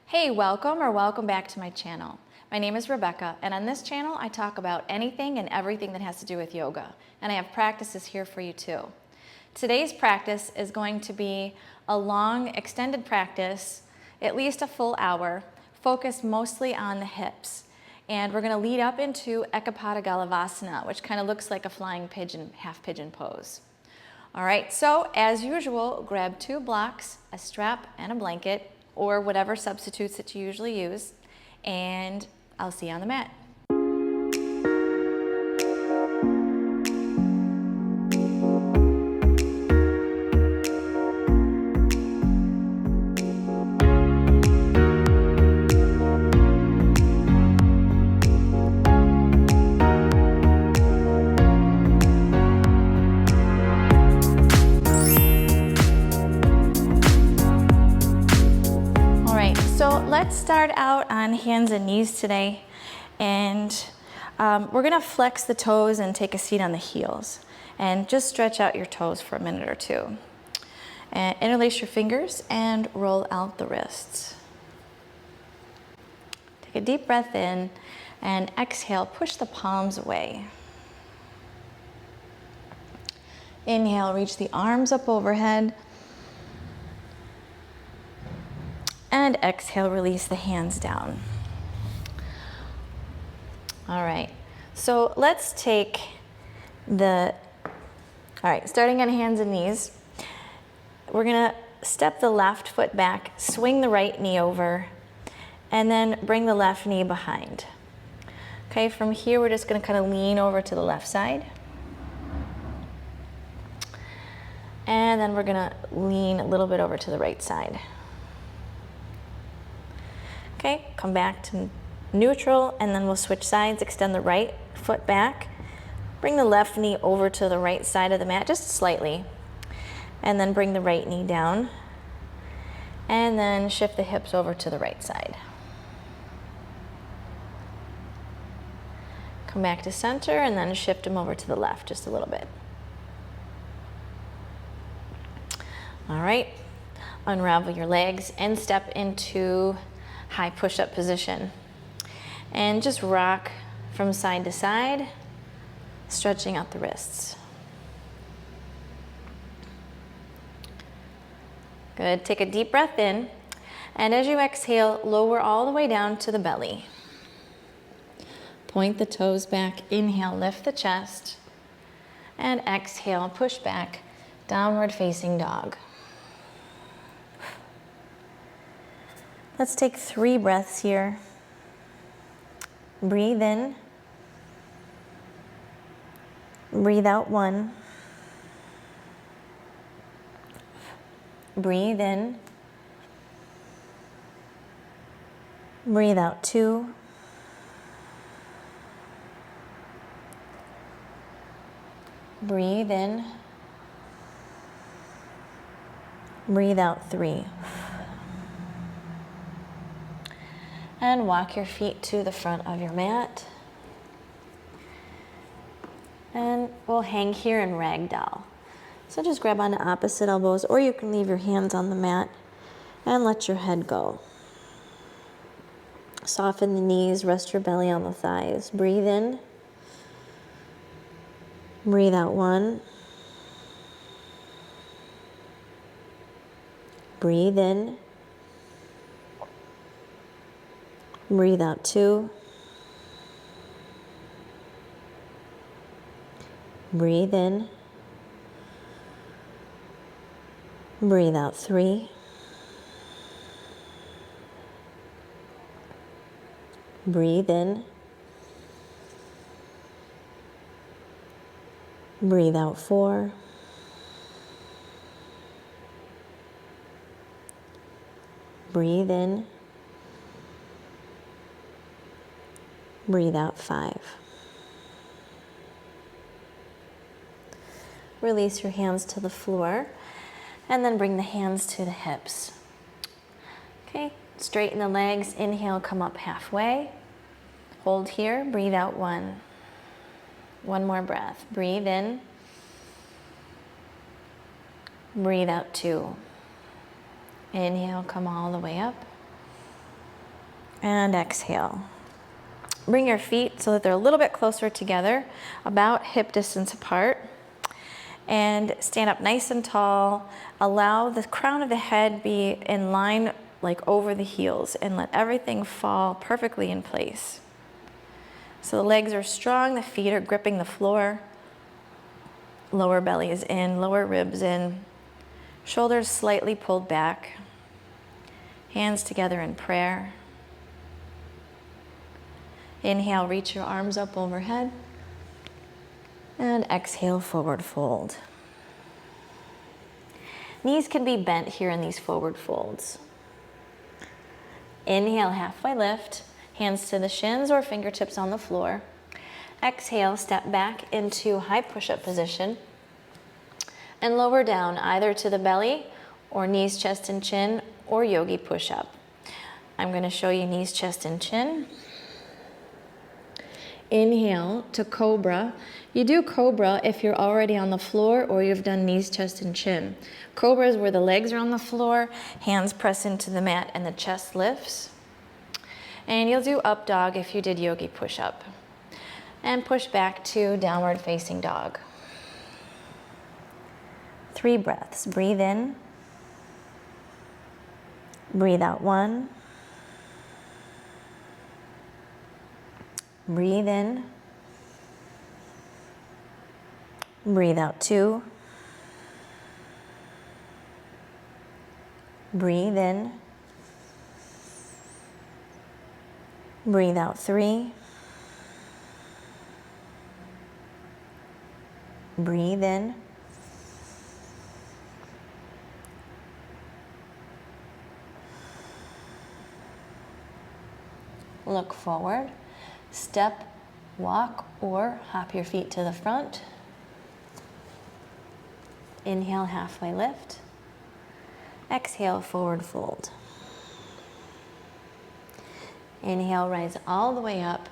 Hey, welcome back to my channel. My name is Rebecca, and on this channel I talk about anything and everything that has to do with yoga, and I have practices here for you too. Today's practice is going to be a long, extended practice, at least a full hour, focused mostly on the hips. And we're going to lead up into Ekapada Galavasana, which kind of looks like a flying pigeon, half pigeon pose. All right, so as usual, grab 2 blocks, a strap, and a blanket, or whatever substitutes that you usually use, and I'll see you on the mat. So let's start out on hands and knees today, and we're gonna flex the toes and take a seat on the heels, and just stretch out your toes for a minute or two. And interlace your fingers and roll out the wrists. Take a deep breath in and exhale, push the palms away. Inhale, reach the arms up overhead. And exhale, release the hands down. All right, so let's take starting on hands and knees, we're gonna step the left foot back, swing the right knee over, and then bring the left knee behind. Okay, from here, we're just gonna kind of lean over to the left side. And then we're gonna lean a little bit over to the right side. Okay, come back to neutral, and then we'll switch sides, extend the right foot back, bring the left knee over to the right side of the mat, just slightly, and then bring the right knee down, and then shift the hips over to the right side. Come back to center, and then shift them over to the left just a little bit. All right, unravel your legs and step into high push-up position, and just rock from side to side, stretching out the wrists. Good. Take a deep breath in, and as you exhale, lower all the way down to the belly. Point the toes back. Inhale, lift the chest, and exhale, push back, downward facing dog. Let's take 3 breaths here. Breathe in. Breathe out 1. Breathe in. Breathe out 2. Breathe in. Breathe out 3. And walk your feet to the front of your mat. And we'll hang here in ragdoll. So just grab on the opposite elbows, or you can leave your hands on the mat and let your head go. Soften the knees, rest your belly on the thighs. Breathe in. Breathe out 1. Breathe in. Breathe out 2. Breathe in. Breathe out 3. Breathe in. Breathe out 4. Breathe in. Breathe out 5. Release your hands to the floor, and then bring the hands to the hips. Okay, straighten the legs. Inhale, come up halfway. Hold here, breathe out 1. One more breath. Breathe in. Breathe out 2. Inhale, come all the way up. And exhale. Bring your feet so that they're a little bit closer together, about hip distance apart. And stand up nice and tall. Allow the crown of the head be in line, like over the heels, and let everything fall perfectly in place. So the legs are strong, the feet are gripping the floor. Lower belly is in, lower ribs in. Shoulders slightly pulled back. Hands together in prayer. Inhale, reach your arms up overhead. And exhale, forward fold. Knees can be bent here in these forward folds. Inhale, halfway lift. Hands to the shins or fingertips on the floor. Exhale, step back into high push-up position. And lower down either to the belly or knees, chest, and chin, or yogi push-up. I'm going to show you knees, chest, and chin. Inhale to cobra. You do cobra if you're already on the floor or you've done knees, chest, and chin. Cobra is where the legs are on the floor, hands press into the mat, and the chest lifts. And you'll do up dog if you did yogi push-up. And push back to downward facing dog. 3 breaths. Breathe in. Breathe out 1. Breathe in. Breathe out 2. Breathe in. Breathe out 3. Breathe in. Look forward. Step, walk, or hop your feet to the front. Inhale, halfway lift. Exhale, forward fold. Inhale, rise all the way up.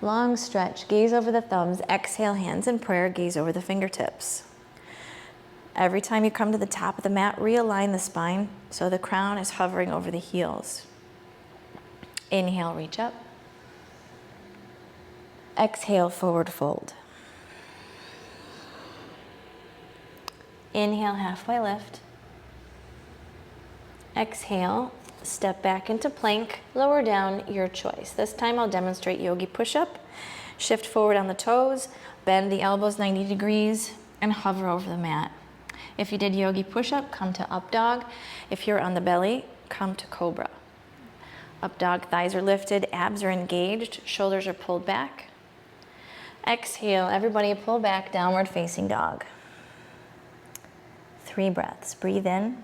Long stretch, gaze over the thumbs. Exhale, hands in prayer, gaze over the fingertips. Every time you come to the top of the mat, realign the spine so the crown is hovering over the heels. Inhale, reach up. Exhale, forward fold. Inhale, halfway lift. Exhale, step back into plank, lower down, your choice. This time I'll demonstrate yogi push-up. Shift forward on the toes, bend the elbows 90 degrees, and hover over the mat. If you did yogi push-up, come to up dog. If you're on the belly, come to cobra. Up dog, thighs are lifted, abs are engaged, shoulders are pulled back. Exhale, everybody pull back, downward facing dog. 3 breaths. Breathe in.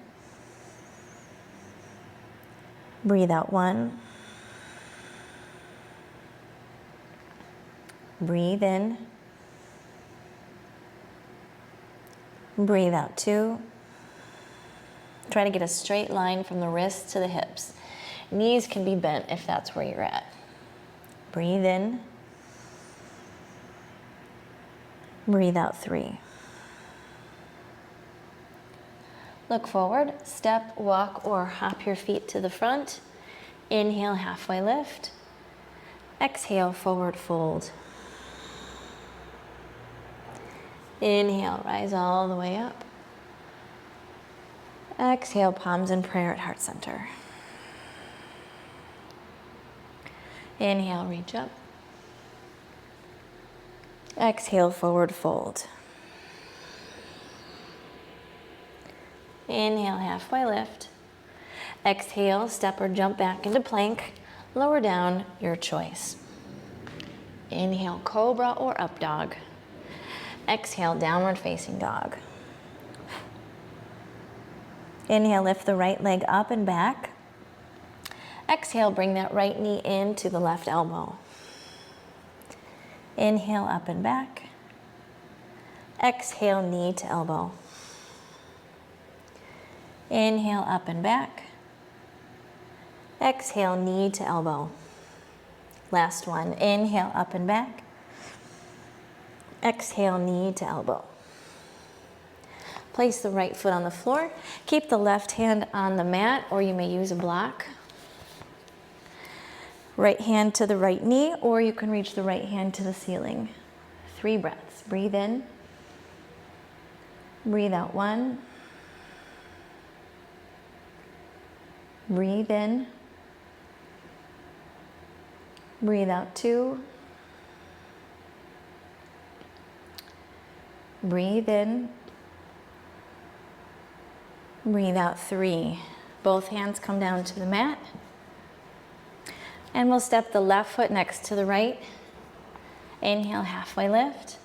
Breathe out 1. Breathe in. Breathe out 2. Try to get a straight line from the wrists to the hips. Knees can be bent if that's where you're at. Breathe in. Breathe out 3. Look forward, step, walk, or hop your feet to the front. Inhale, halfway lift. Exhale, forward fold. Inhale, rise all the way up. Exhale, palms in prayer at heart center. Inhale, reach up. Exhale, forward fold. Inhale, halfway lift. Exhale, step or jump back into plank. Lower down, your choice. Inhale, cobra or up dog. Exhale, downward facing dog. Inhale, lift the right leg up and back. Exhale, bring that right knee into the left elbow. Inhale, up and back. Exhale, knee to elbow. Inhale, up and back. Exhale, knee to elbow. Last one. Inhale, up and back. Exhale, knee to elbow. Place the right foot on the floor. Keep the left hand on the mat, or you may use a block. Right hand to the right knee, or you can reach the right hand to the ceiling. 3 breaths. Breathe in. Breathe out 1. Breathe in. Breathe out 2. Breathe in. Breathe out 3. Both hands come down to the mat. And we'll step the left foot next to the right. Inhale, halfway lift.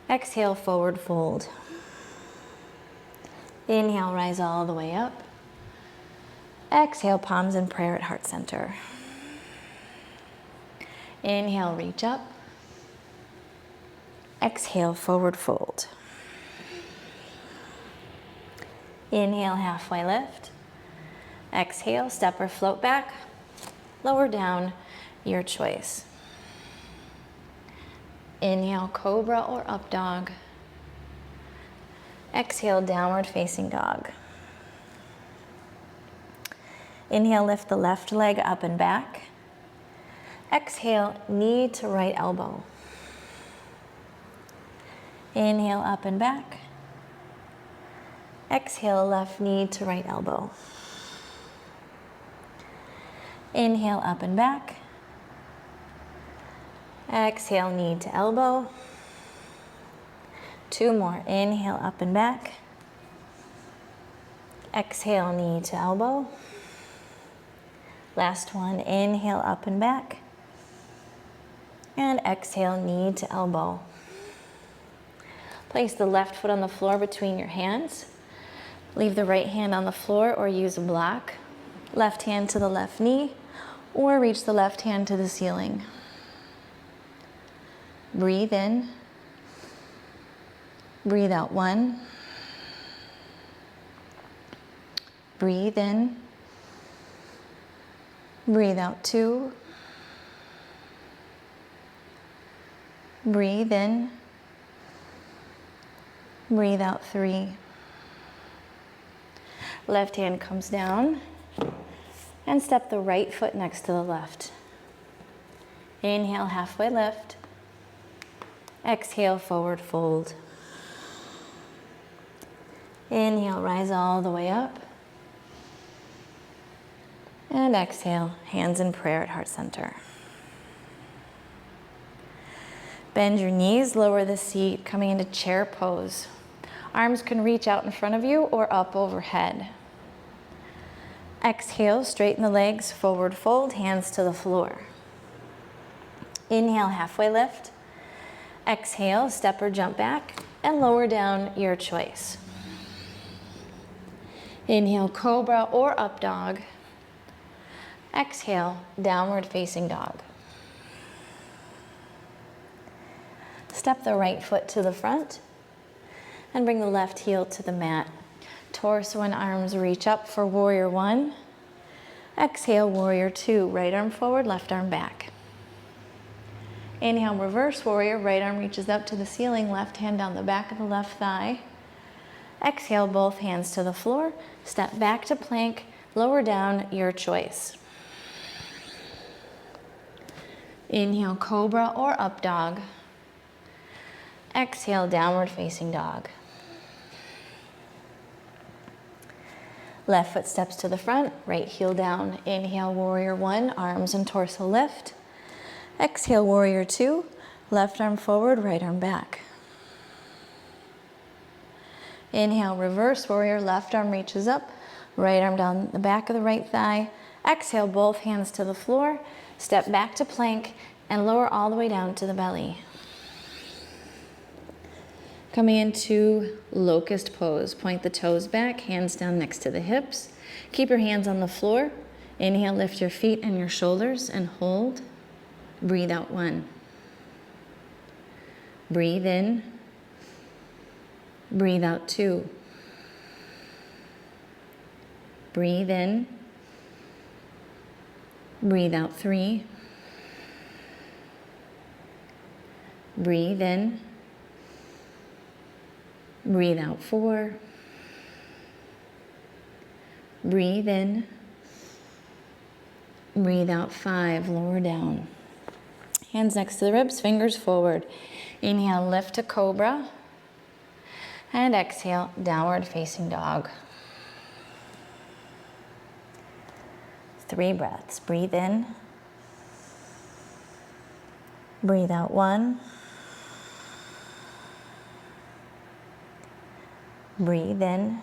Exhale, forward fold. Inhale, rise all the way up. Exhale, palms in prayer at heart center. Inhale, reach up. Exhale, forward fold. Inhale, halfway lift. Exhale, step or float back. Lower down, your choice. Inhale, cobra or up dog. Exhale, downward facing dog. Inhale, lift the left leg up and back. Exhale, knee to right elbow. Inhale, up and back. Exhale, left knee to right elbow. Inhale, up and back. Exhale, knee to elbow. 2 more. Inhale, up and back. Exhale, knee to elbow. Last one. Inhale, up and back. And exhale, knee to elbow. Place the left foot on the floor between your hands. Leave the right hand on the floor or use a block. Left hand to the left knee, or reach the left hand to the ceiling. Breathe in. Breathe out 1. Breathe in. Breathe out 2. Breathe in. Breathe out 3. Left hand comes down. And step the right foot next to the left. Inhale, halfway lift. Exhale, forward fold. Inhale, rise all the way up. And exhale, hands in prayer at heart center. Bend your knees, lower the seat, coming into chair pose. Arms can reach out in front of you or up overhead. Exhale, straighten the legs, forward fold, hands to the floor. Inhale, halfway lift. Exhale, step or jump back, and lower down, your choice. Inhale, cobra or up dog. Exhale, downward facing dog. Step the right foot to the front and bring the left heel to the mat. Torso and arms reach up for warrior 1. Exhale, warrior 2. Right arm forward, left arm back. Inhale, reverse warrior. Right arm reaches up to the ceiling, left hand down the back of the left thigh. Exhale, both hands to the floor. Step back to plank, lower down, your choice. Inhale, cobra or up dog. Exhale, downward facing dog. Left foot steps to the front, right heel down. Inhale, warrior 1, arms and torso lift. Exhale, warrior 2, left arm forward, right arm back. Inhale, reverse warrior, left arm reaches up, right arm down the back of the right thigh. Exhale, both hands to the floor, step back to plank, and lower all the way down to the belly. Coming into locust pose. Point the toes back, hands down next to the hips. Keep your hands on the floor. Inhale, lift your feet and your shoulders and hold. Breathe out 1. Breathe in. Breathe out 2. Breathe in. Breathe out 3. Breathe in. Breathe out 4. Breathe in. Breathe out 5, lower down. Hands next to the ribs, fingers forward. Inhale, lift to cobra. And exhale, downward facing dog. 3 breaths. Breathe in. Breathe out 1. Breathe in.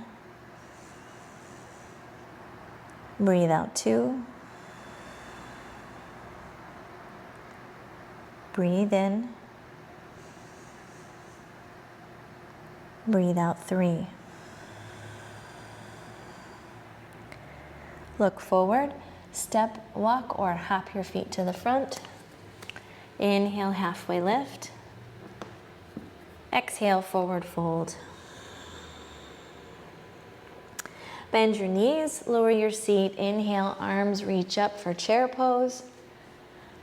Breathe out 2. Breathe in. Breathe out 3. Look forward, step, walk, or hop your feet to the front. Inhale, halfway lift. Exhale, forward fold. Bend your knees, lower your seat. Inhale, arms reach up for chair pose.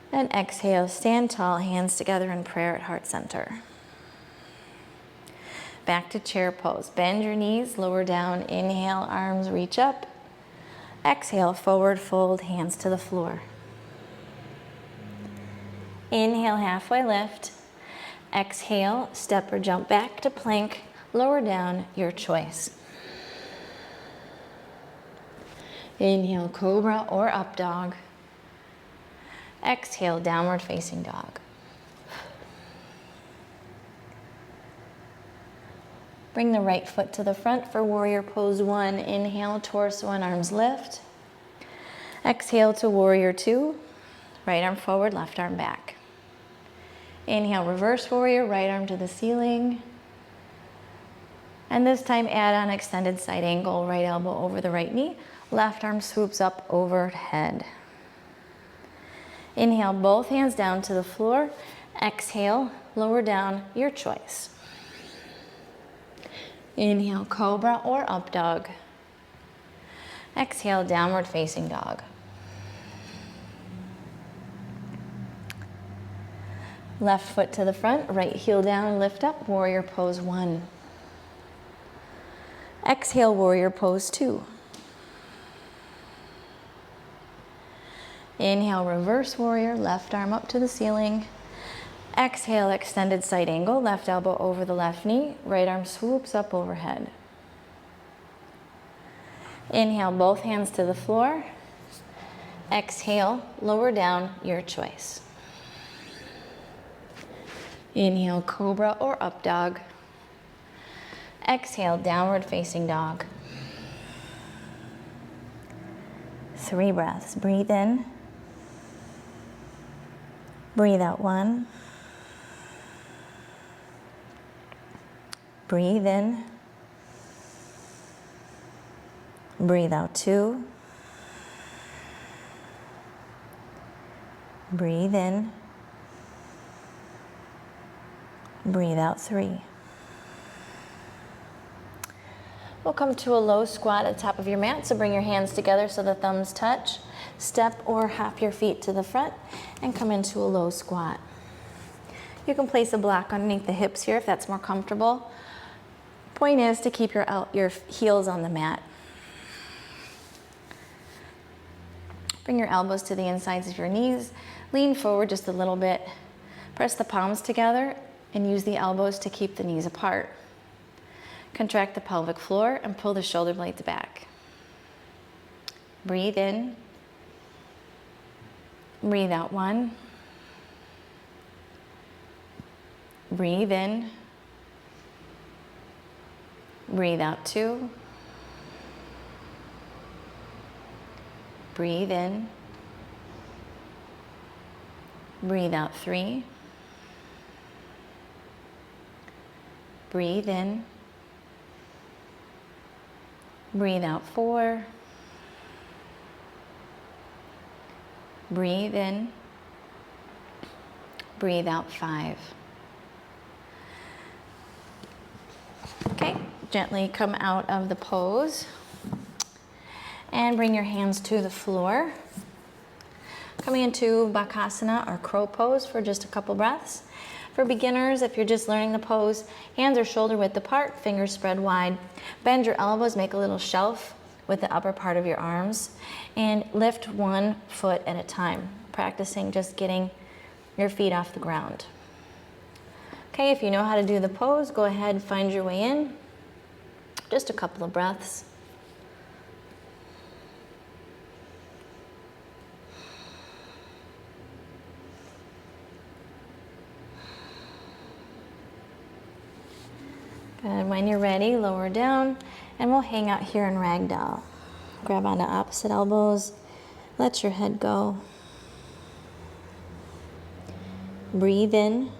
And exhale, stand tall, hands together in prayer at heart center. Back to chair pose. Bend your knees, lower down. Inhale, arms reach up. Exhale, forward fold, hands to the floor. Inhale, halfway lift. Exhale, step or jump back to plank. Lower down, your choice. Inhale, cobra or up dog. Exhale, downward facing dog. Bring the right foot to the front for warrior pose 1. Inhale, torso and arms lift. Exhale to warrior 2. Right arm forward, left arm back. Inhale, reverse warrior, right arm to the ceiling. And this time add on extended side angle, right elbow over the right knee. Left arm swoops up overhead. Inhale, both hands down to the floor. Exhale, lower down, your choice. Inhale, cobra or up dog. Exhale, downward facing dog. Left foot to the front, right heel down, lift up, warrior pose 1. Exhale, warrior pose 2. Inhale, reverse warrior, left arm up to the ceiling. Exhale, extended side angle, left elbow over the left knee, right arm swoops up overhead. Inhale, both hands to the floor. Exhale, lower down, your choice. Inhale, cobra or up dog. Exhale, downward facing dog. 3 breaths. Breathe in. Breathe out 1. Breathe in. Breathe out 2. Breathe in. Breathe out 3. We'll come to a low squat at the top of your mat, so bring your hands together so the thumbs touch. Step or hop your feet to the front and come into a low squat. You can place a block underneath the hips here if that's more comfortable. Point is to keep your heels on the mat. Bring your elbows to the insides of your knees. Lean forward just a little bit. Press the palms together and use the elbows to keep the knees apart. Contract the pelvic floor and pull the shoulder blades back. Breathe in. Breathe out 1. Breathe in. Breathe out 2. Breathe in. Breathe out 3. Breathe in. Breathe out 4. Breathe in. Breathe out 5. Okay, gently come out of the pose and bring your hands to the floor. Coming into Bakasana or crow pose for just a couple breaths. For beginners, if you're just learning the pose, hands are shoulder width apart, fingers spread wide. Bend your elbows, make a little shelf with the upper part of your arms and lift one foot at a time, practicing just getting your feet off the ground. Okay, if you know how to do the pose, go ahead and find your way in. Just a couple of breaths. Good. When you're ready, lower down, and we'll hang out here in ragdoll. Grab onto opposite elbows. Let your head go. Breathe in.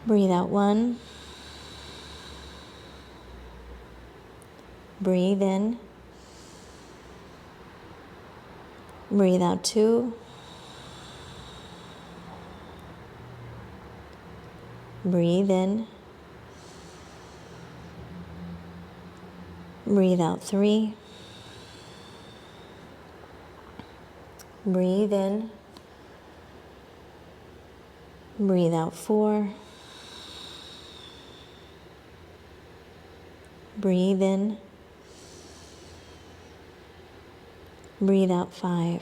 Breathe out one. Breathe in. Breathe out two. Breathe in. Breathe out three. Breathe in. Breathe out four. Breathe in. Breathe out five.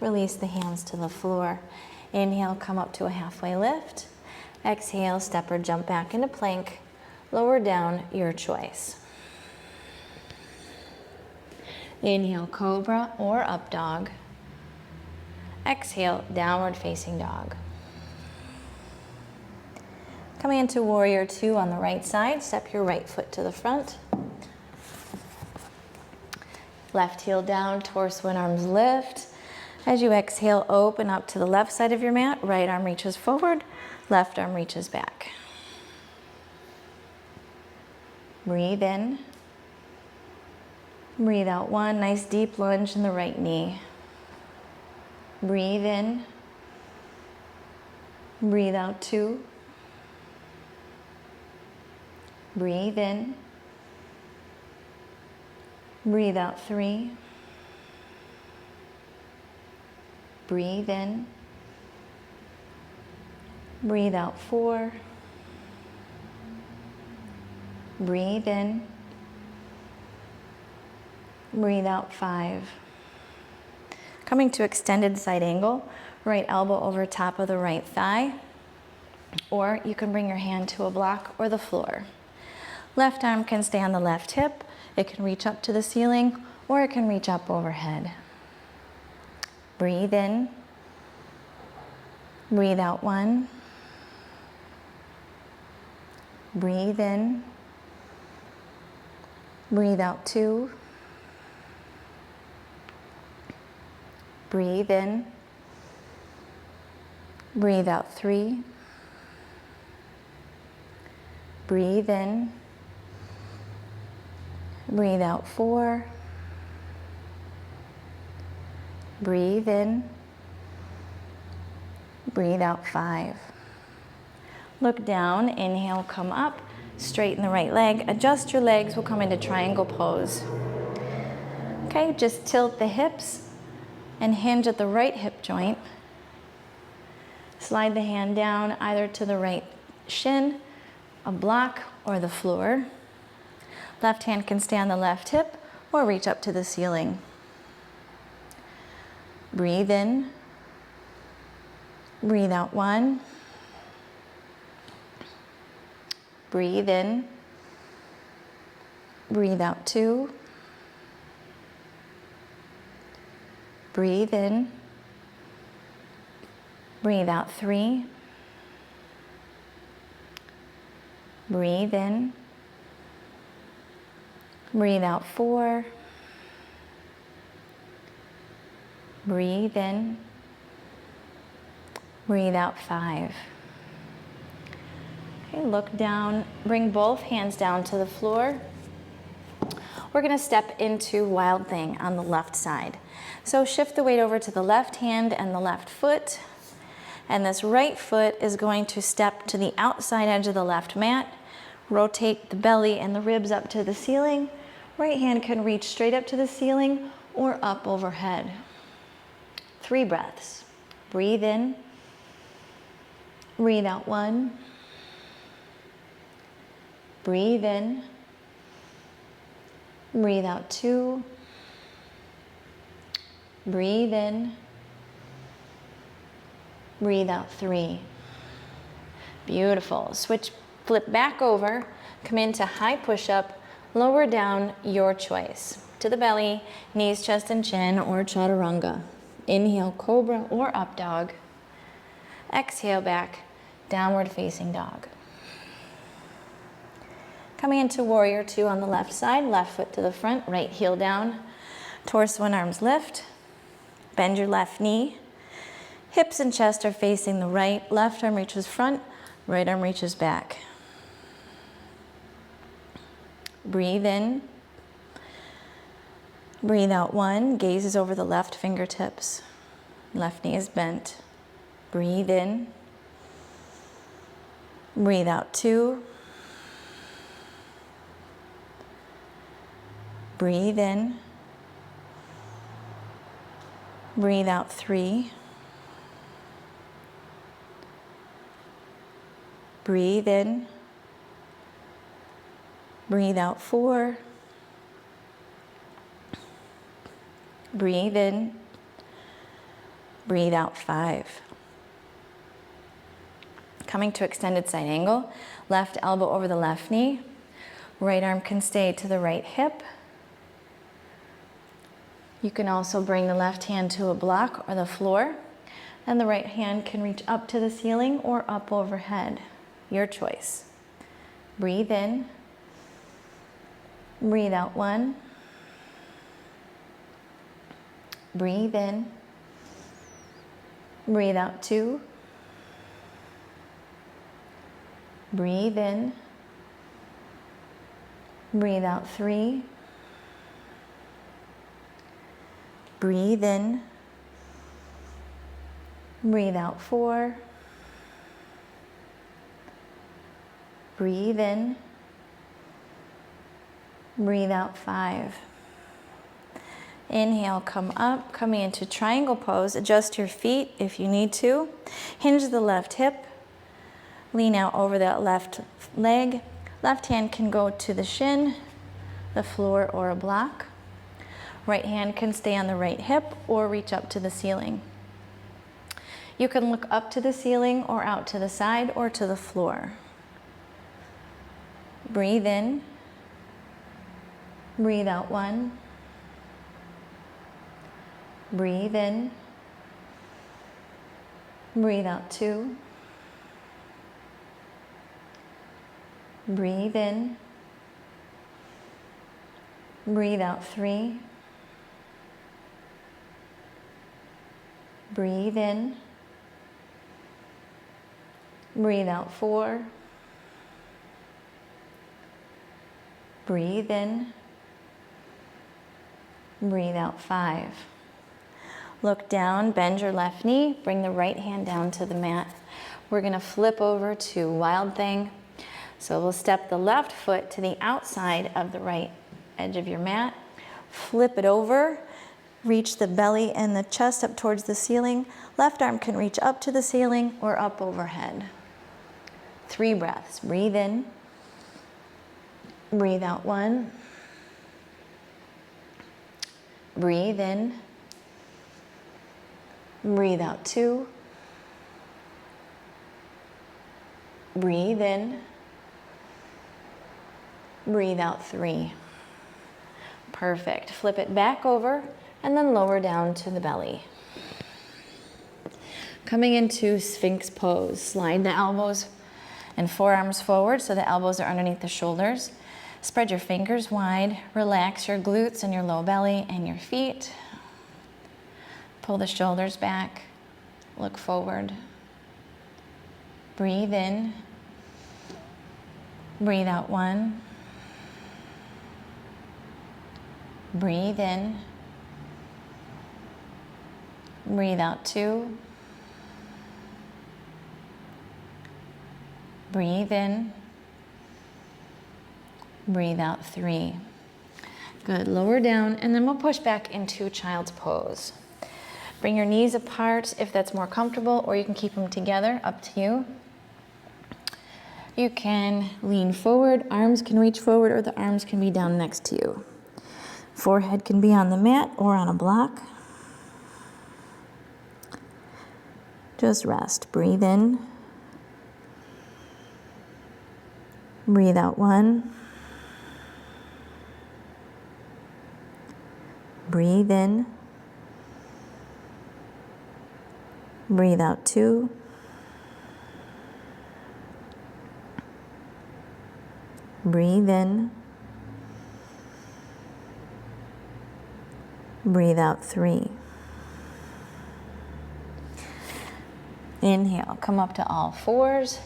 Release the hands to the floor. Inhale, come up to a halfway lift. Exhale, step or jump back into plank. Lower down, your choice. Inhale, cobra or up dog. Exhale, downward facing dog. Coming into warrior two on the right side, step your right foot to the front. Left heel down, torso and arms lift. As you exhale, open up to the left side of your mat. Right arm reaches forward, left arm reaches back. Breathe in. Breathe out one. Nice deep lunge in the right knee. Breathe in. Breathe out two. Breathe in. Breathe out three. Breathe in. Breathe out four. Breathe in. Breathe out five. Coming to extended side angle, right elbow over top of the right thigh, or you can bring your hand to a block or the floor. Left arm can stay on the left hip, it can reach up to the ceiling, or it can reach up overhead. Breathe in. Breathe out one. Breathe in. Breathe out two. Breathe in. Breathe out three. Breathe in. Breathe out four. Breathe in. Breathe out five. Look down, inhale, come up, straighten the right leg, adjust your legs, we'll come into triangle pose. Okay, just tilt the hips and hinge at the right hip joint. Slide the hand down either to the right shin, a block, or the floor. Left hand can stay on the left hip or reach up to the ceiling. Breathe in. Breathe out one. Breathe in. Breathe out two. Breathe in. Breathe out three. Breathe in. Breathe out four. Breathe in. Breathe out five. Okay, look down, bring both hands down to the floor. We're gonna step into Wild Thing on the left side. So shift the weight over to the left hand and the left foot. And this right foot is going to step to the outside edge of the left mat. Rotate the belly and the ribs up to the ceiling. Right hand can reach straight up to the ceiling or up overhead. 3 breaths. Breathe in. Breathe out one. Breathe in. Breathe out 2. Breathe in. Breathe out 3. Beautiful. Switch, flip back over, come into high push-up, lower down, your choice. To the belly, knees, chest, and chin, or chaturanga. Inhale, cobra or up dog. Exhale back, downward facing dog. Coming into warrior 2 on the left side, left foot to the front, right heel down, torso and arms lift. Bend your left knee. Hips and chest are facing the right, left arm reaches front, right arm reaches back. Breathe in. Breathe out 1, gaze is over the left fingertips. Left knee is bent. Breathe in. Breathe out 2. Breathe in. Breathe out 3. Breathe in. Breathe out 4. Breathe in. Breathe out 5. Coming to extended side angle, left elbow over the left knee. Right arm can stay to the right hip. You can also bring the left hand to a block or the floor, and the right hand can reach up to the ceiling or up overhead. Your choice. Breathe in. Breathe out 1. Breathe in. Breathe out 2. Breathe in. Breathe out 3. Breathe in. Breathe out 4. Breathe in. Breathe out 5. Inhale, come up, coming into triangle pose. Adjust your feet if you need to. Hinge the left hip. Lean out over that left leg. Left hand can go to the shin, the floor, or a block. Right hand can stay on the right hip or reach up to the ceiling. You can look up to the ceiling or out to the side or to the floor. Breathe in. Breathe out 1. Breathe in. Breathe out 2. Breathe in. Breathe out 3. Breathe in. Breathe out 4. Breathe in. Breathe out 5. Look down, bend your left knee, bring the right hand down to the mat. We're gonna flip over to Wild Thing. So we'll step the left foot to the outside of the right edge of your mat, flip it over, reach the belly and the chest up towards the ceiling. Left arm can reach up to the ceiling or up overhead. 3 breaths. Breathe in. Breathe out 1. Breathe in. Breathe out 2. Breathe in. Breathe out 3. Perfect. Flip it back over and then lower down to the belly. Coming into Sphinx pose. Slide the elbows and forearms forward so the elbows are underneath the shoulders. Spread your fingers wide. Relax your glutes and your low belly and your feet. Pull the shoulders back. Look forward. Breathe in. Breathe out 1. Breathe in. Breathe out 2. Breathe in. Breathe out 3. Good. Lower down, and then we'll push back into child's pose. Bring your knees apart if that's more comfortable, or you can keep them together, up to you. You can lean forward, arms can reach forward, or the arms can be down next to you. Forehead can be on the mat or on a block. Just rest. Breathe in. Breathe out 1. Breathe in. Breathe out 2. Breathe in. Breathe out 3. Inhale, come up to all fours,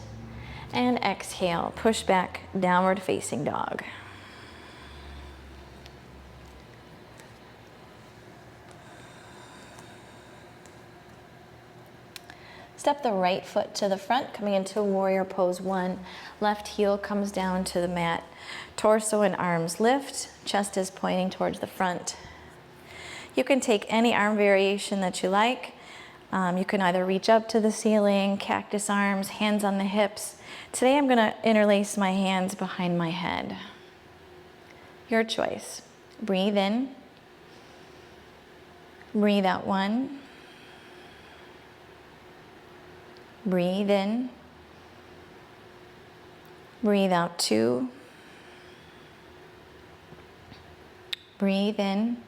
and exhale, push back, downward facing dog. Step the right foot to the front, coming into warrior pose 1. Left heel comes down to the mat. Torso and arms lift, chest is pointing towards the front. You can take any arm variation that you like. You can either reach up to the ceiling, cactus arms, hands on the hips. Today I'm going to interlace my hands behind my head. Your choice. Breathe in. Breathe out 1. Breathe in. Breathe out 2. Breathe in.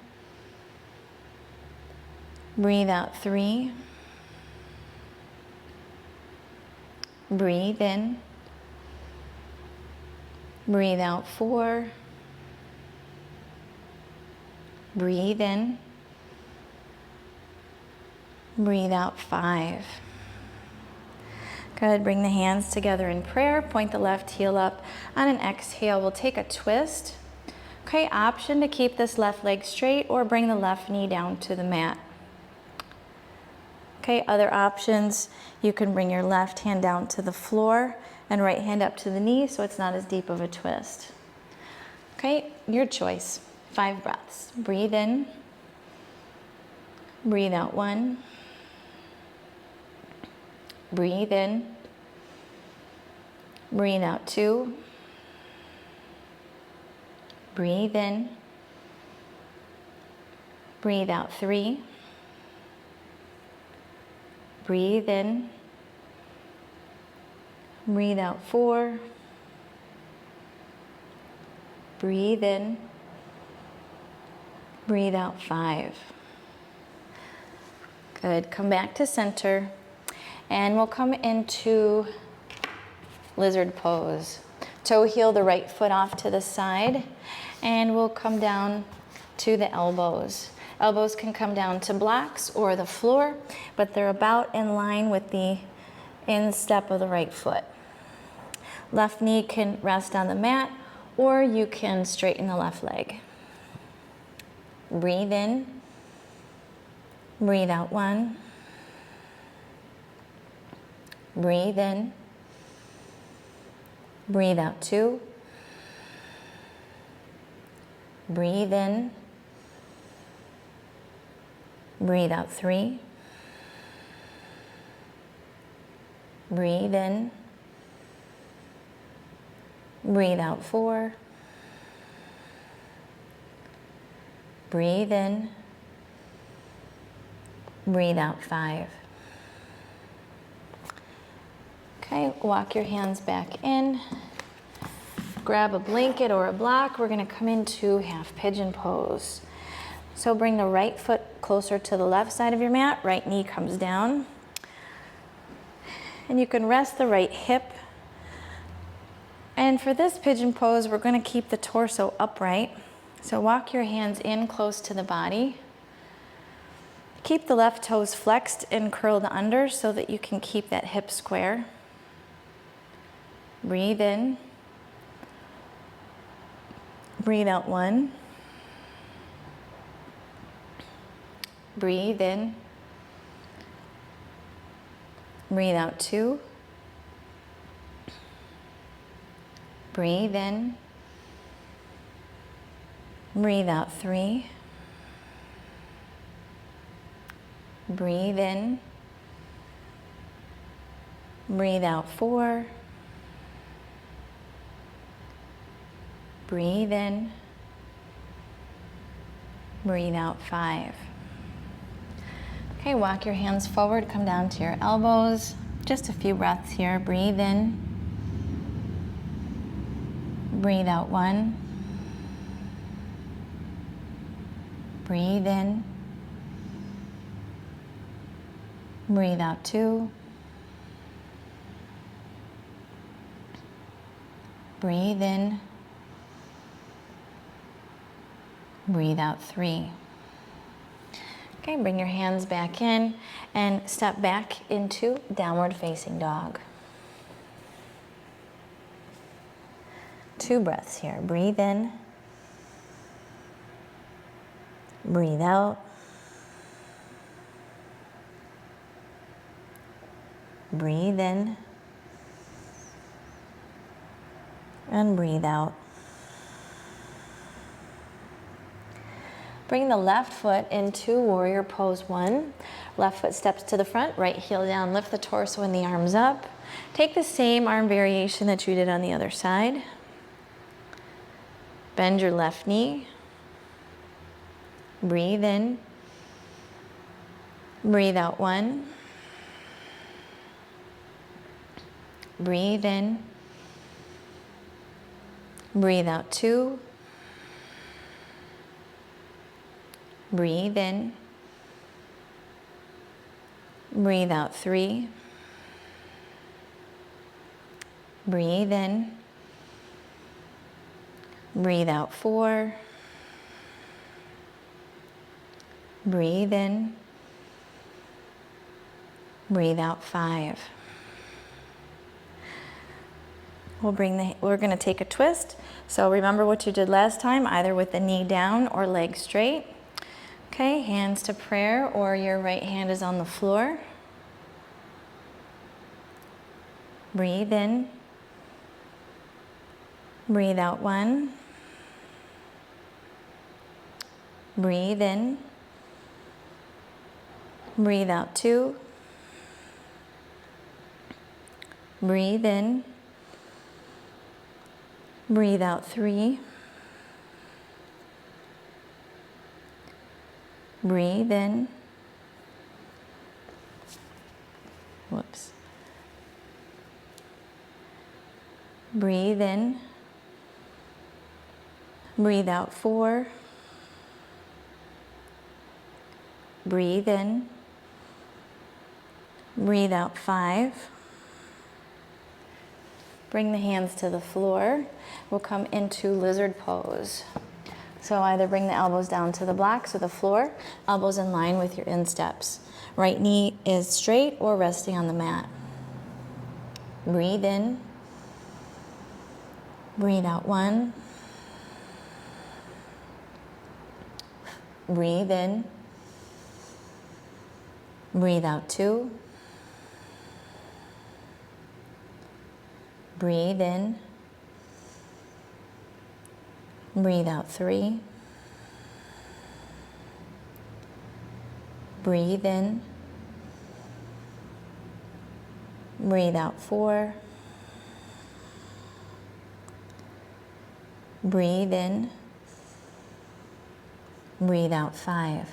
Breathe out 3. Breathe in. Breathe out 4. Breathe in. Breathe out 5. Good. Bring the hands together in prayer. Point the left heel up. On an exhale, we'll take a twist. Okay, option to keep this left leg straight or bring the left knee down to the mat. Okay, other options, you can bring your left hand down to the floor and right hand up to the knee so it's not as deep of a twist. Okay, your choice. 5 breaths. Breathe in. Breathe out 1. Breathe in. Breathe out 2. Breathe in. Breathe out 3. Breathe in. Breathe out 4. Breathe in. Breathe out 5. Good. Come back to center. And we'll come into lizard pose. Toe heel the right foot off to the side. And we'll come down to the elbows. Elbows can come down to blocks or the floor, but they're about in line with the instep of the right foot. Left knee can rest on the mat, or you can straighten the left leg. Breathe in. Breathe out 1. Breathe in. Breathe out 2. Breathe in. Breathe out 3. Breathe in. Breathe out 4. Breathe in. Breathe out 5. Okay, walk your hands back in. Grab a blanket or a block. We're going to come into half pigeon pose. So bring the right foot closer to the left side of your mat. Right knee comes down. And you can rest the right hip. And for this pigeon pose, we're going to keep the torso upright. So walk your hands in close to the body. Keep the left toes flexed and curled under so that you can keep that hip square. Breathe in. Breathe out 1. Breathe in. Breathe out 2. Breathe in. Breathe out 3. Breathe in. Breathe out 4. Breathe in. Breathe out 5. Okay, walk your hands forward, come down to your elbows. Just a few breaths here. Breathe in. Breathe out 1. Breathe in. Breathe out 2. Breathe in. Breathe out 3. Okay, bring your hands back in and step back into downward facing dog. 2 breaths here. Breathe in. Breathe out. Breathe in. And breathe out. Bring the left foot into warrior pose 1. Left foot steps to the front, right heel down, lift the torso and the arms up. Take the same arm variation that you did on the other side. Bend your left knee. Breathe in. Breathe out 1. Breathe in. Breathe out 2. Breathe in. Breathe out 3. Breathe in. Breathe out 4. Breathe in. Breathe out 5. We're going to take a twist. So remember what you did last time, either with the knee down or leg straight. Okay, hands to prayer, or your right hand is on the floor. Breathe in. Breathe out 1. Breathe in. Breathe out 2. Breathe in. Breathe out 3. Breathe in. Whoops. Breathe in. Breathe out 4. Breathe in. Breathe out 5. Bring the hands to the floor. We'll come into lizard pose. So either bring the elbows down to the blocks or the floor, elbows in line with your insteps. Right knee is straight or resting on the mat. Breathe in. Breathe out 1. Breathe in. Breathe out 2. Breathe in. Breathe out 3. Breathe in. Breathe out 4. Breathe in. Breathe out 5.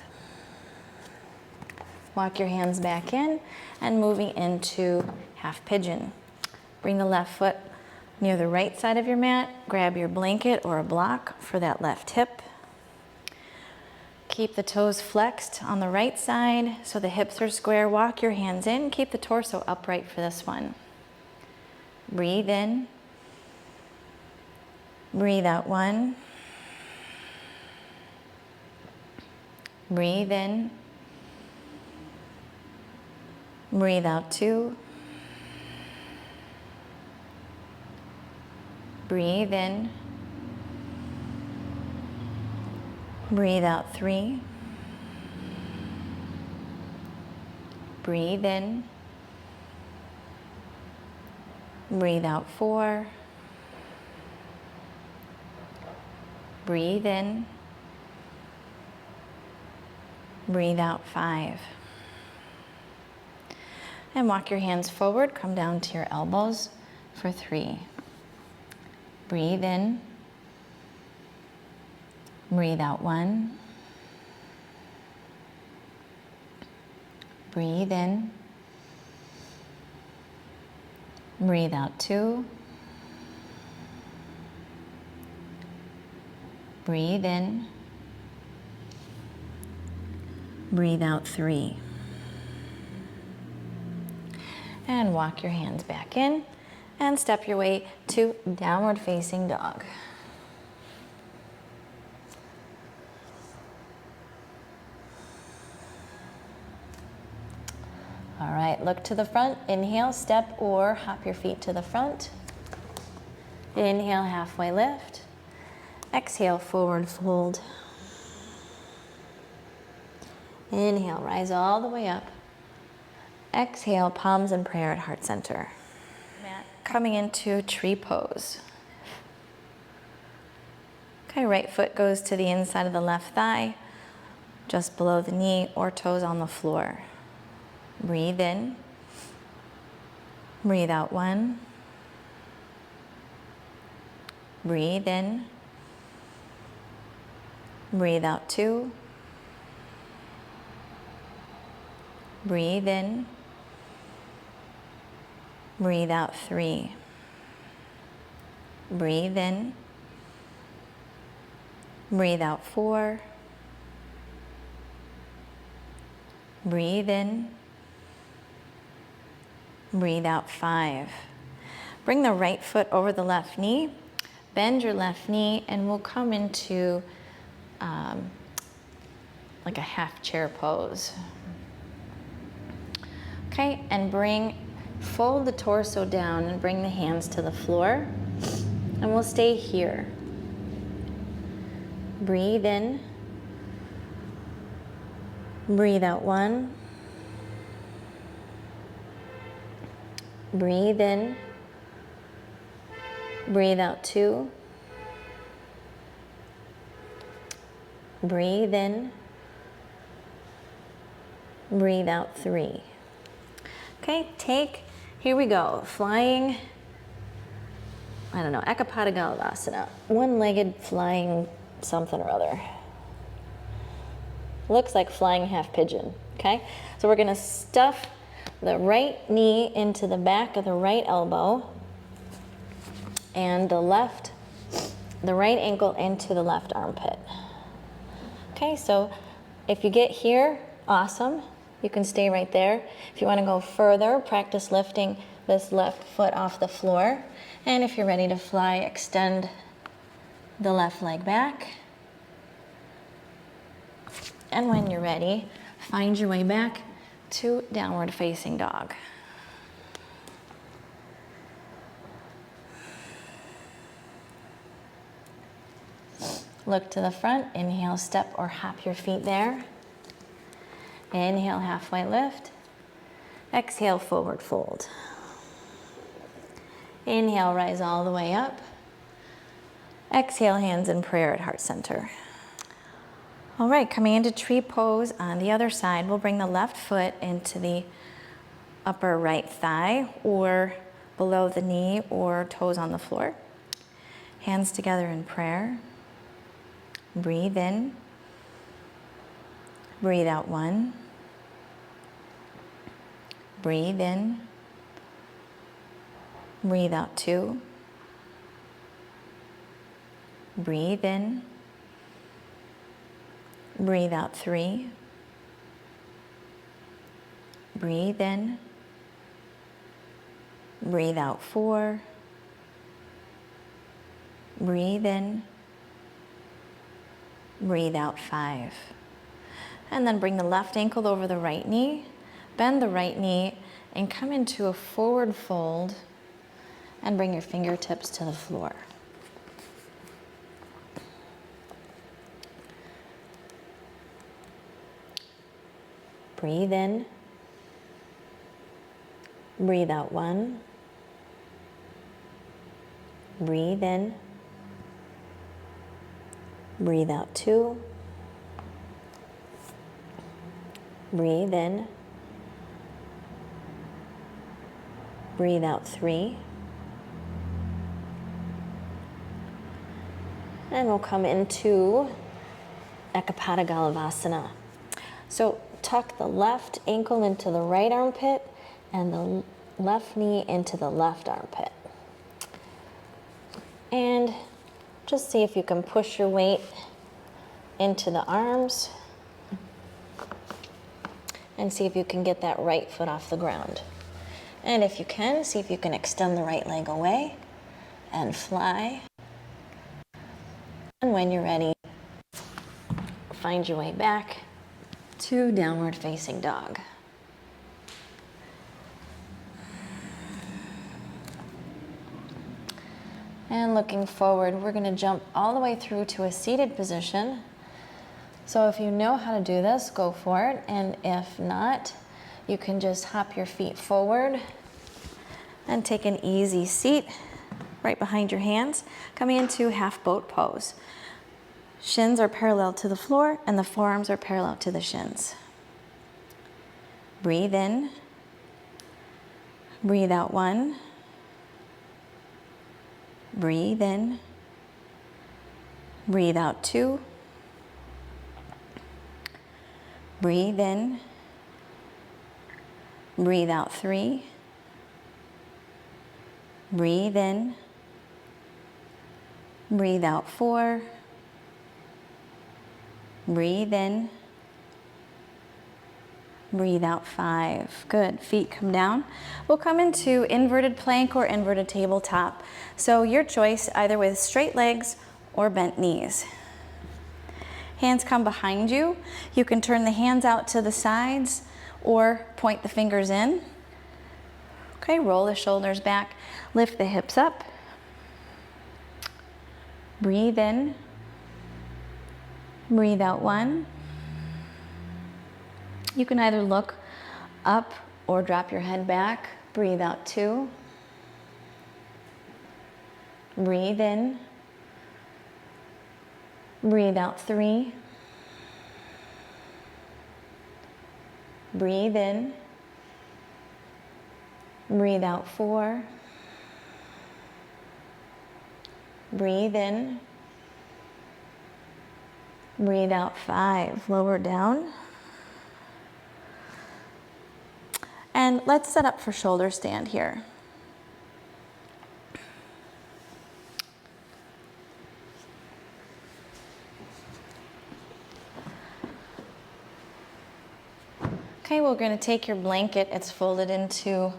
Walk your hands back in and moving into half pigeon. Bring the left foot near the right side of your mat. Grab your blanket or a block for that left hip. Keep the toes flexed on the right side so the hips are square. Walk your hands in. Keep the torso upright for this one. Breathe in. Breathe out 1. Breathe in. Breathe out 2. Breathe in. Breathe out 3. Breathe in. Breathe out 4. Breathe in. Breathe out 5. And walk your hands forward, come down to your elbows for 3. Breathe in. Breathe out 1. Breathe in. Breathe out 2. Breathe in. Breathe out 3. And walk your hands back in and step your way to downward facing dog. All right, look to the front. Inhale, step or hop your feet to the front. Inhale, halfway lift. Exhale, forward fold. Inhale, rise all the way up. Exhale, palms in prayer at heart center. Coming into tree pose. Okay, right foot goes to the inside of the left thigh, just below the knee or toes on the floor. Breathe in. Breathe out 1. Breathe in. Breathe out 2. Breathe in. Breathe out 3. Breathe in. Breathe out 4. Breathe in. Breathe out 5. Bring the right foot over the left knee. Bend your left knee and we'll come into like a half chair pose. Okay, and fold the torso down and bring the hands to the floor. And we'll stay here. Breathe in. Breathe out 1. Breathe in. Breathe out 2. Breathe in. Breathe out 3. Okay, here we go. Flying, I don't know, Ekapada Galavasana. One-legged flying something or other. Looks like flying half pigeon, okay? So we're gonna stuff the right knee into the back of the right elbow and the right ankle into the left armpit. Okay, so if you get here, awesome. You can stay right there. If you want to go further, practice lifting this left foot off the floor. And if you're ready to fly, extend the left leg back. And when you're ready, find your way back to downward facing dog. Look to the front, inhale, step or hop your feet there. Inhale, halfway lift. Exhale, forward fold. Inhale, rise all the way up. Exhale, hands in prayer at heart center. All right, coming into tree pose on the other side, we'll bring the left foot into the upper right thigh or below the knee or toes on the floor. Hands together in prayer. Breathe in. Breathe out 1. Breathe in. Breathe out 2. Breathe in. Breathe out 3. Breathe in. Breathe out 4. Breathe in. Breathe out 5. And then bring the left ankle over the right knee, bend the right knee, and come into a forward fold and bring your fingertips to the floor. Breathe in. Breathe out 1. Breathe in. Breathe out 2. Breathe in. Breathe out 3. And we'll come into Ekapada Galavasana. So tuck the left ankle into the right armpit and the left knee into the left armpit. And just see if you can push your weight into the arms and see if you can get that right foot off the ground. And if you can, see if you can extend the right leg away and fly. And when you're ready, find your way back to downward facing dog. And looking forward, we're going to jump all the way through to a seated position. So if you know how to do this, go for it. And if not, you can just hop your feet forward and take an easy seat right behind your hands, coming into half boat pose. Shins are parallel to the floor and the forearms are parallel to the shins. Breathe in, breathe out 1, breathe in, breathe out 2, breathe in, breathe out 3, breathe in, breathe out 4, breathe in, breathe out 5. Good. Feet come down. We'll come into inverted plank or inverted tabletop. So your choice, either with straight legs or bent knees. Hands come behind you. You can turn the hands out to the sides or point the fingers in. Okay, roll the shoulders back. Lift the hips up. Breathe in. Breathe out 1. You can either look up or drop your head back. Breathe out 2. Breathe in. Breathe out 3. Breathe in. Breathe out 4. Breathe in. Breathe out 5. Lower down. And let's set up for shoulder stand here. Okay, we're going to take your blanket. It's folded into,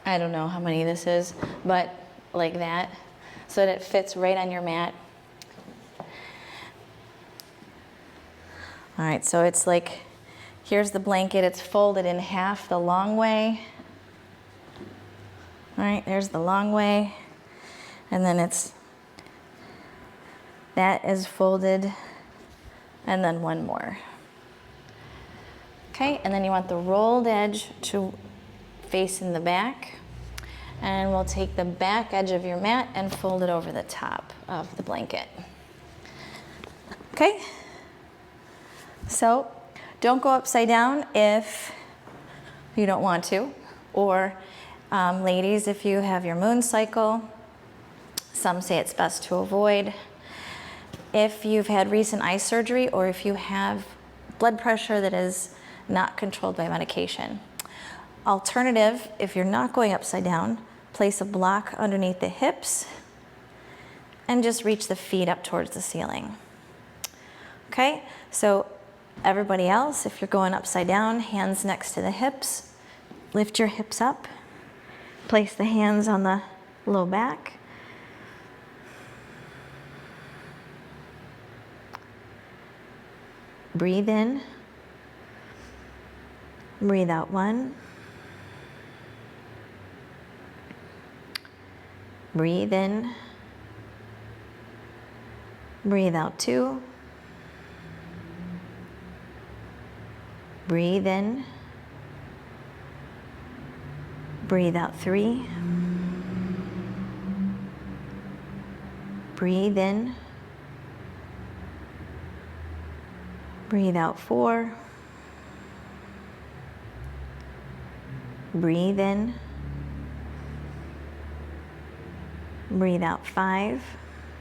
I don't know how many this is, but like that, so that it fits right on your mat. All right, so it's like, here's the blanket. It's folded in half the long way. All right, there's the long way. And then that is folded, and then one more. Okay, and then you want the rolled edge to face in the back. And we'll take the back edge of your mat and fold it over the top of the blanket. Okay, so don't go upside down if you don't want to, or ladies, if you have your moon cycle, some say it's best to avoid. If you've had recent eye surgery, or if you have blood pressure that is not controlled by medication. Alternative, if you're not going upside down, place a block underneath the hips and just reach the feet up towards the ceiling. Okay, so everybody else, if you're going upside down, hands next to the hips, lift your hips up, place the hands on the low back. Breathe in. Breathe out 1. Breathe in. Breathe out 2. Breathe in. Breathe out 3. Breathe in. Breathe out 4. Breathe in. Breathe out 5.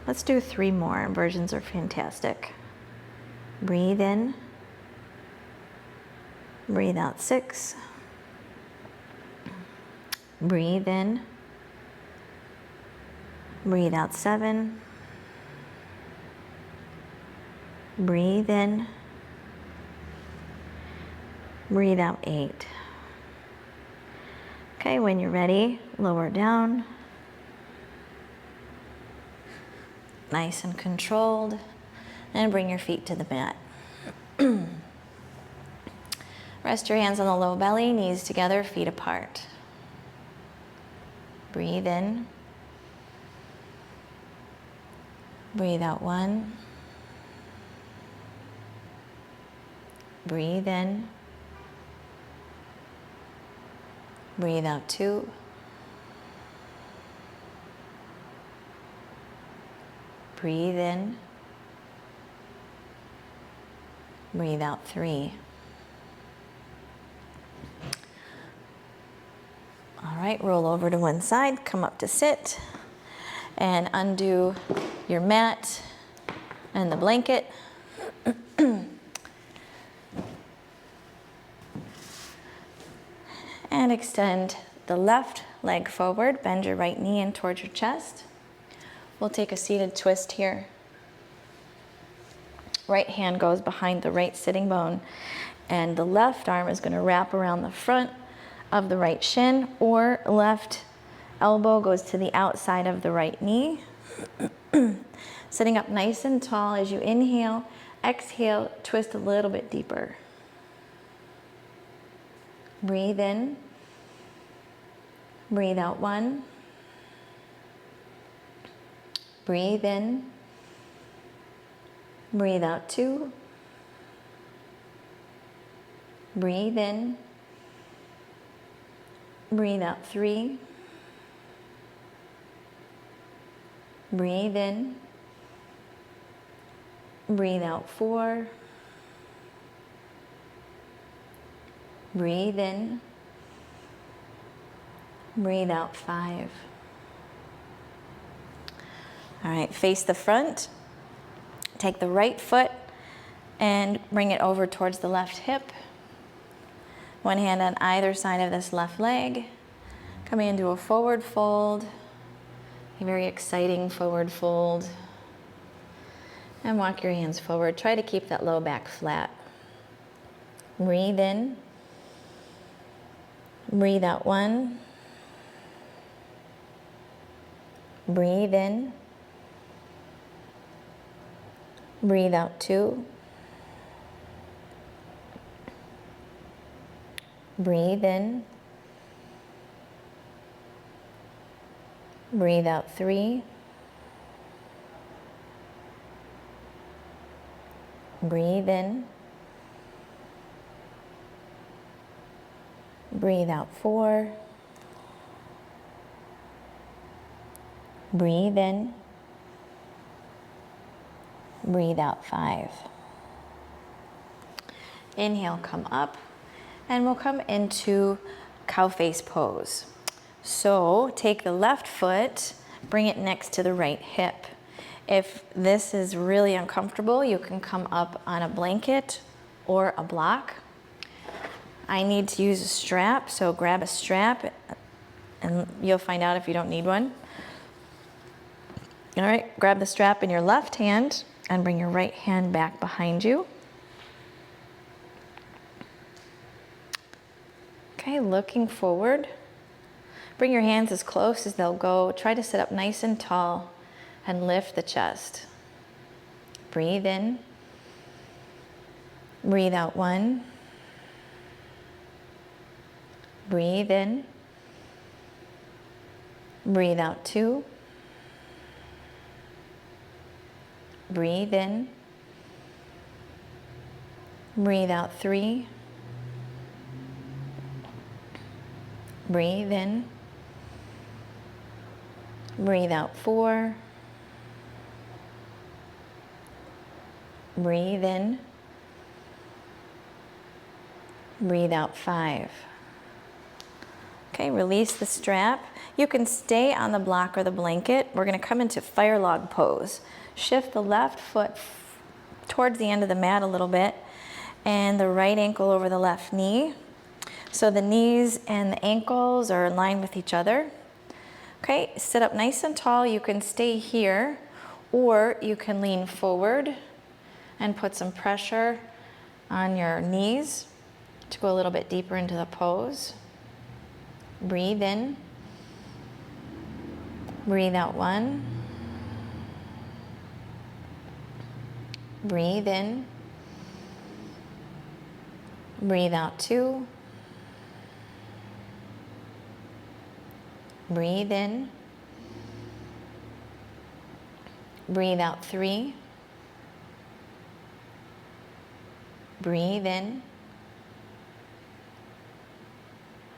Let's do 3 more. Inversions are fantastic. Breathe in. Breathe out 6. Breathe in. Breathe out 7. Breathe in. Breathe out 8. Okay, when you're ready, lower down. Nice and controlled. And bring your feet to the mat. Rest your hands on the low belly, knees together, feet apart. Breathe in. Breathe out 1. Breathe in. Breathe out 2. Breathe in. Breathe out 3. All right, roll over to one side, come up to sit, and undo your mat and the blanket. And extend the left leg forward, bend your right knee in towards your chest. We'll take a seated twist here. Right hand goes behind the right sitting bone, and the left arm is going to wrap around the front of the right shin, or left elbow goes to the outside of the right knee. Sitting up nice and tall as you inhale, exhale, twist a little bit deeper. Breathe in. Breathe out 1. Breathe in. Breathe out 2. Breathe in. Breathe out 3. Breathe in. Breathe out 4. Breathe in. Breathe out 5. All right, face the front. Take the right foot and bring it over towards the left hip. One hand on either side of this left leg. Coming into a forward fold. A very exciting forward fold. And walk your hands forward. Try to keep that low back flat. Breathe in. Breathe out 1. Breathe in. Breathe out 2. Breathe in. Breathe out 3. Breathe in. Breathe out 4. Breathe in. Breathe out 5. Inhale, come up, and we'll come into cow face pose. So take the left foot, bring it next to the right hip. If this is really uncomfortable, you can come up on a blanket or a block. I need to use a strap, so grab a strap, and you'll find out if you don't need one. All right, grab the strap in your left hand and bring your right hand back behind you. Okay, looking forward. Bring your hands as close as they'll go. Try to sit up nice and tall and lift the chest. Breathe in. Breathe out 1. Breathe in. Breathe out 2. Breathe in. Breathe out 3. Breathe in. Breathe out 4. Breathe in. Breathe out 5. Okay, release the strap. You can stay on the block or the blanket. We're going to come into fire log pose. Shift the left foot towards the end of the mat a little bit, and the right ankle over the left knee. So the knees and the ankles are in line with each other. Okay, sit up nice and tall. You can stay here, or you can lean forward and put some pressure on your knees to go a little bit deeper into the pose. Breathe in. Breathe out 1. Breathe in. Breathe out 2. Breathe in. Breathe out 3. Breathe in.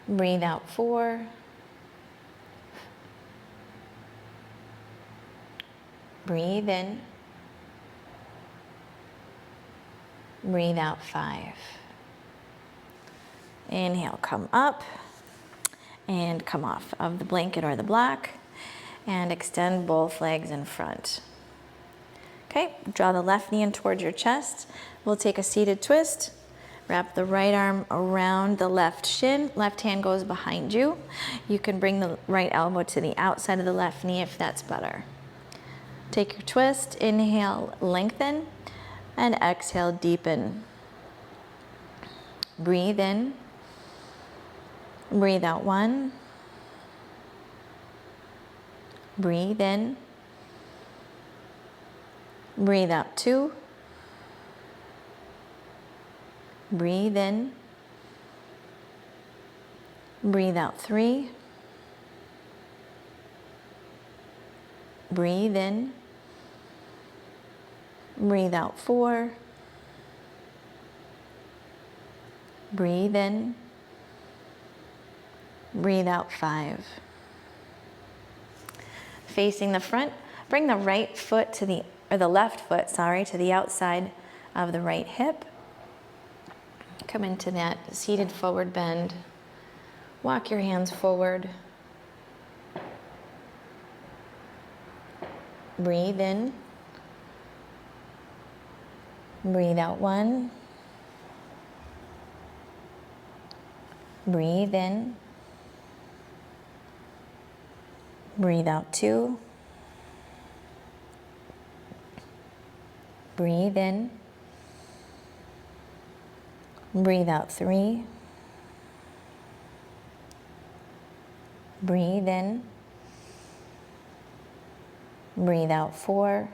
Breathe out 4. Breathe in. Breathe out 5. Inhale, come up and come off of the blanket or the block and extend both legs in front. Okay, draw the left knee in towards your chest. We'll take a seated twist. Wrap the right arm around the left shin. Left hand goes behind you. You can bring the right elbow to the outside of the left knee if that's better. Take your twist. Inhale, lengthen, and exhale, deepen. Breathe in. Breathe out 1. Breathe in. Breathe out 2. Breathe in. Breathe out 3. Breathe in. Breathe out 4. Breathe in. Breathe out 5. Facing the front, bring the right foot to the, or the left foot, sorry, to the outside of the right hip. Come into that seated forward bend. Walk your hands forward. Breathe in. Breathe out 1. Breathe in. Breathe out 2. Breathe in. Breathe out 3. Breathe in. Breathe out 4.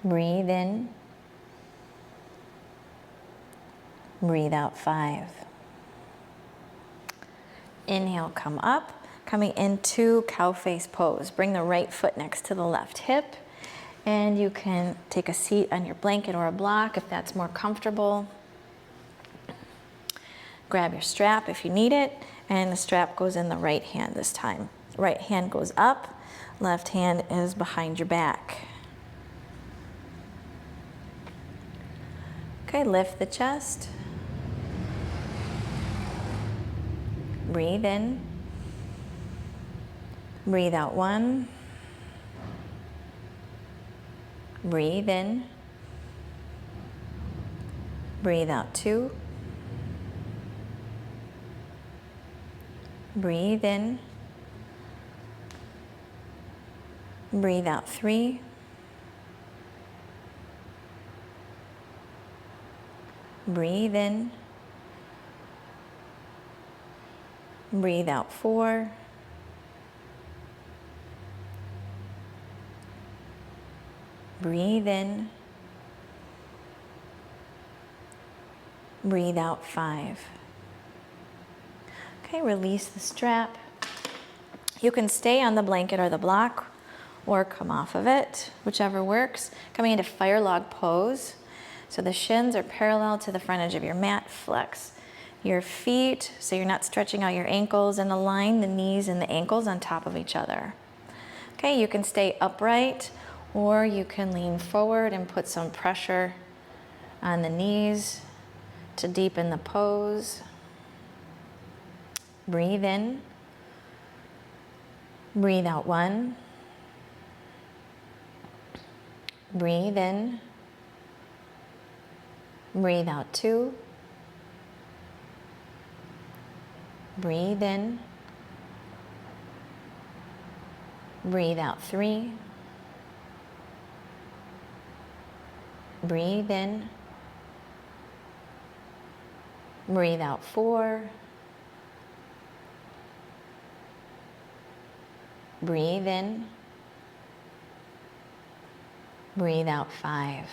Breathe in. Breathe out 5. Inhale, come up. Coming into cow face pose. Bring the right foot next to the left hip. And you can take a seat on your blanket or a block if that's more comfortable. Grab your strap if you need it. And the strap goes in the right hand this time. Right hand goes up. Left hand is behind your back. Okay, lift the chest. Breathe in. Breathe out 1. Breathe in. Breathe out 2. Breathe in. Breathe out 3. Breathe in. Breathe out 4. Breathe in. Breathe out 5. Okay, release the strap. You can stay on the blanket or the block or come off of it, whichever works. Coming into fire log pose. So the shins are parallel to the front edge of your mat. Flex your feet so you're not stretching out your ankles, and align the knees and the ankles on top of each other. Okay, you can stay upright or you can lean forward and put some pressure on the knees to deepen the pose. Breathe in. Breathe out 1. Breathe in. Breathe out 2. Breathe in. Breathe out 3. Breathe in. Breathe out 4. Breathe in. Breathe out 5.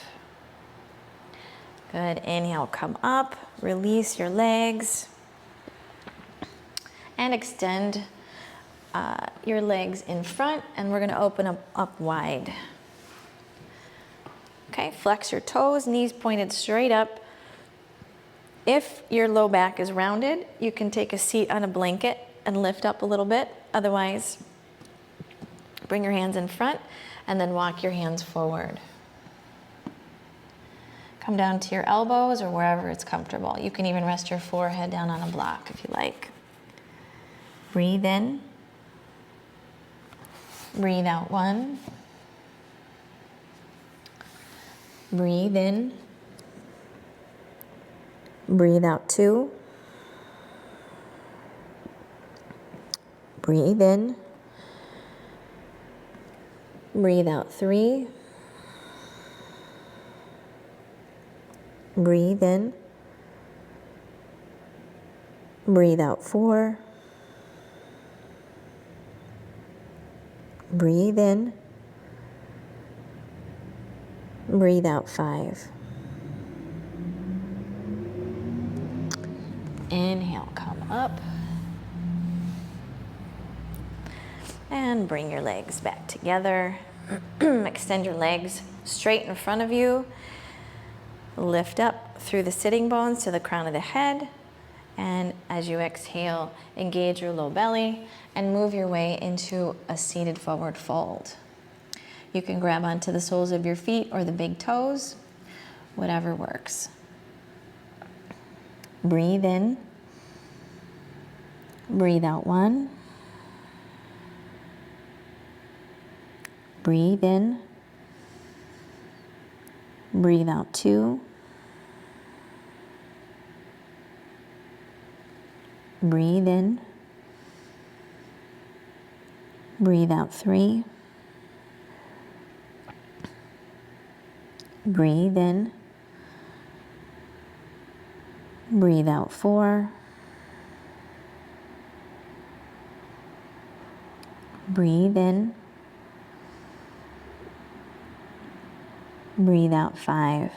Good. Inhale, come up, release your legs, and extend your legs in front, and we're going to open up wide. Okay, flex your toes, knees pointed straight up. If your low back is rounded, you can take a seat on a blanket and lift up a little bit. Otherwise, bring your hands in front and then walk your hands forward. Come down to your elbows or wherever it's comfortable. You can even rest your forehead down on a block if you like. Breathe in. Breathe out 1. Breathe in. Breathe out 2. Breathe in. Breathe out 3. Breathe in. Breathe out 4. Breathe in. Breathe out 5. Inhale, come up. And bring your legs back together. Extend your legs straight in front of you. Lift up through the sitting bones to the crown of the head. And as you exhale, engage your low belly and move your way into a seated forward fold. You can grab onto the soles of your feet or the big toes, whatever works. Breathe in. Breathe out 1. Breathe in. Breathe out 2. Breathe in. Breathe out 3. Breathe in. Breathe out 4. Breathe in. Breathe out 5.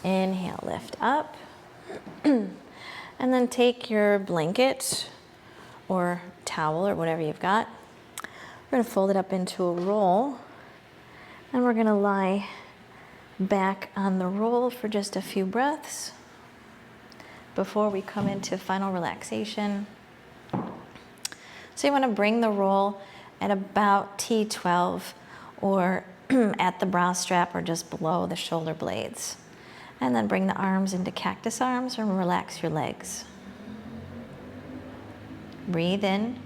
Inhale, lift up. And then take your blanket or towel or whatever you've got. We're going to fold it up into a roll. And we're going to lie back on the roll for just a few breaths before we come into final relaxation. So you want to bring the roll at about T12 or at the bra strap or just below the shoulder blades. And then bring the arms into cactus arms and relax your legs. Breathe in.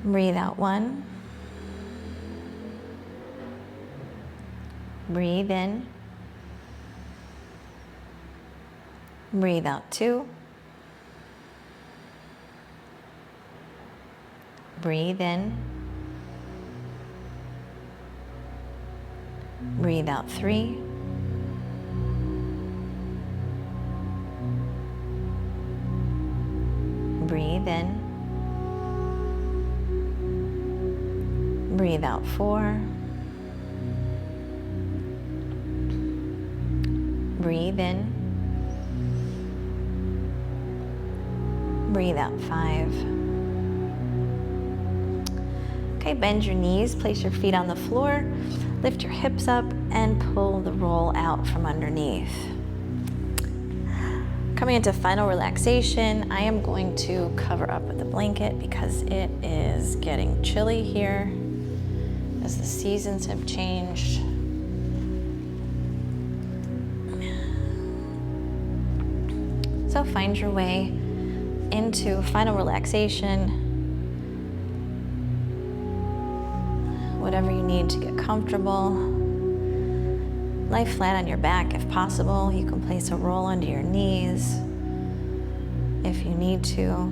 Breathe out 1. Breathe in. Breathe out 2. Breathe in. Breathe out 3. Breathe in. Breathe out 4. Breathe in. Breathe out 5. Okay, bend your knees, place your feet on the floor, lift your hips up, and pull the roll out from underneath. Coming into final relaxation, I am going to cover up with a blanket because it is getting chilly here as the seasons have changed. So find your way into final relaxation. whatever you need to get comfortable. Lie flat on your back if possible. You can place a roll under your knees if you need to.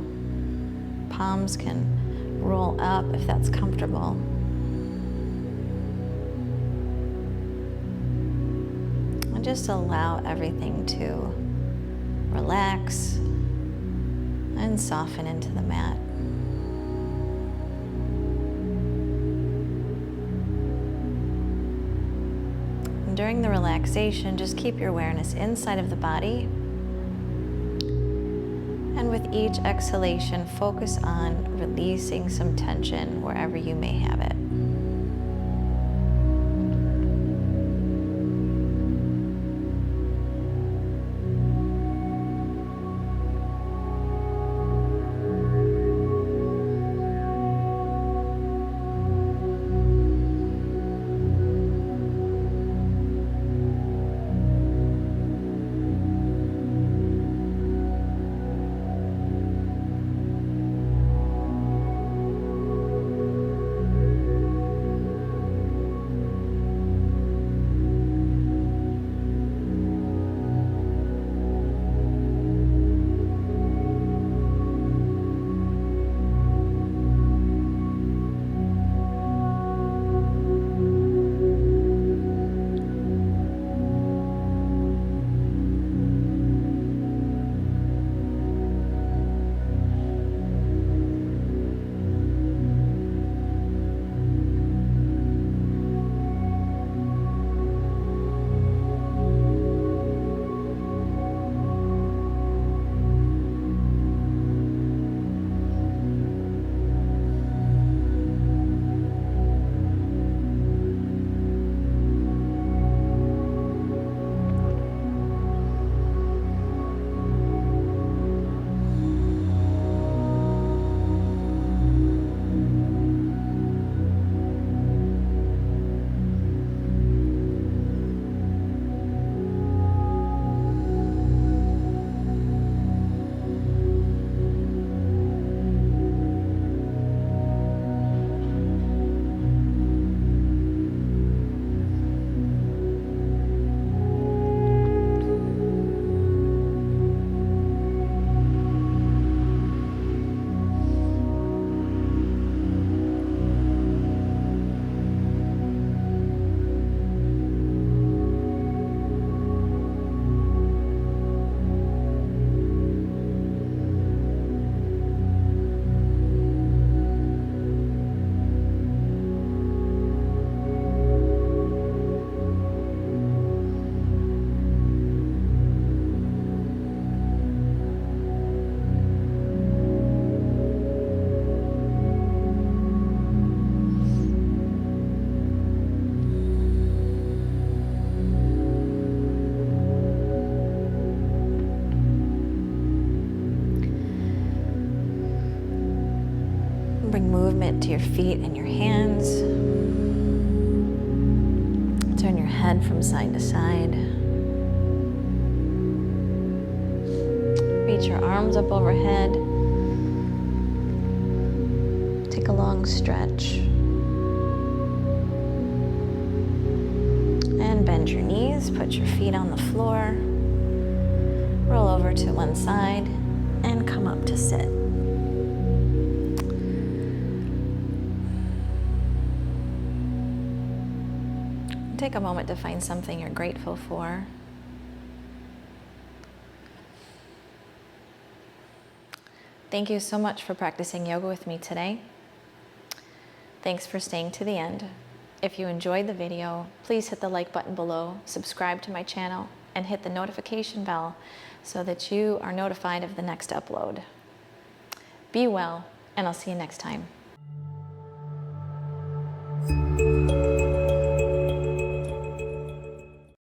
Palms can roll up if that's comfortable. And just allow everything to relax and soften into the mat. And during the relaxation, just keep your awareness inside of the body. And with each exhalation, focus on releasing some tension wherever you may have it. Bring movement to your feet and your hands. Turn your head from side to side. Reach your arms up overhead. Take a long stretch. And bend your knees. Put your feet on the floor. Roll over to one side and come up to sit. Take a moment to find something you're grateful for. Thank you so much for practicing yoga with me today. Thanks for staying to the end. If you enjoyed the video, please hit the like button below, subscribe to my channel, and hit the notification bell so that you are notified of the next upload. Be well, and I'll see you next time.